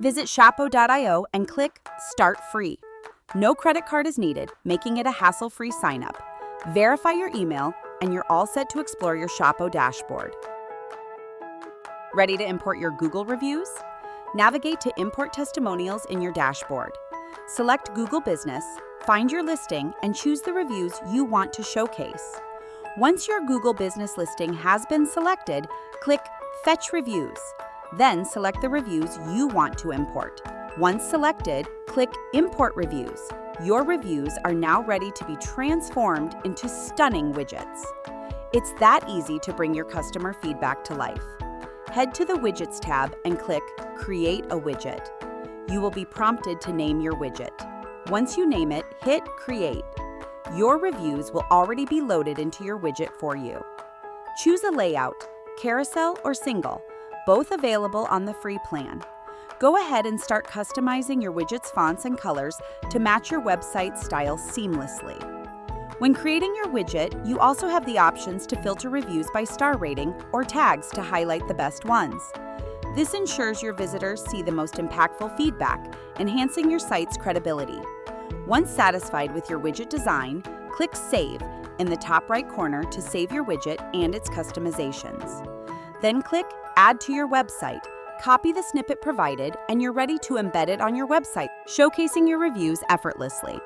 Visit Shapo.io and click Start Free. No credit card is needed, making it a hassle-free sign-up. Verify your email, and you're all set to explore your Shapo dashboard. Ready to import your Google reviews? Navigate to Import Testimonials in your dashboard. Select Google Business, find your listing, and choose the reviews you want to showcase. Once your Google Business listing has been selected, click Fetch Reviews. Then select the reviews you want to import. Once selected, click Import Reviews. Your reviews are now ready to be transformed into stunning widgets. It's that easy to bring your customer feedback to life. Head to the Widgets tab and click Create a Widget. You will be prompted to name your widget. Once you name it, hit Create. Your reviews will already be loaded into your widget for you. Choose a layout, carousel or single, both available on the free plan. Go ahead and start customizing your widget's fonts and colors to match your website style seamlessly. When creating your widget, you also have the options to filter reviews by star rating or tags to highlight the best ones. This ensures your visitors see the most impactful feedback, enhancing your site's credibility. Once satisfied with your widget design, click Save in the top right corner to save your widget and its customizations. Then click Add to your website. Copy the snippet provided, and you're ready to embed it on your website, showcasing your reviews effortlessly.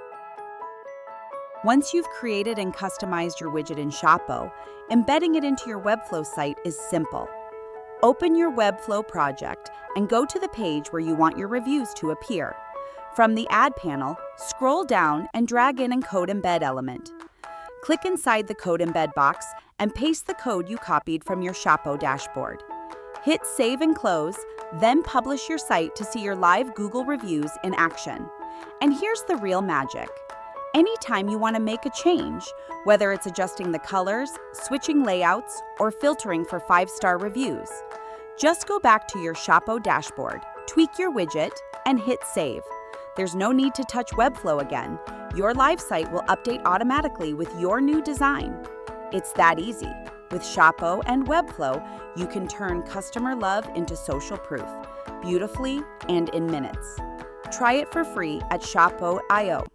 Once you've created and customized your widget in Shapo, embedding it into your Webflow site is simple. Open your Webflow project and go to the page where you want your reviews to appear. From the Add panel, scroll down and drag in a code embed element. Click inside the code embed box and paste the code you copied from your Shapo dashboard. Hit Save and Close, then publish your site to see your live Google reviews in action. And here's the real magic. Anytime you want to make a change, whether it's adjusting the colors, switching layouts, or filtering for 5-star reviews, just go back to your Shapo dashboard, tweak your widget, and hit Save. There's no need to touch Webflow again. Your live site will update automatically with your new design. It's that easy. With Shapo and Webflow, you can turn customer love into social proof, beautifully and in minutes. Try it for free at Shapo.io.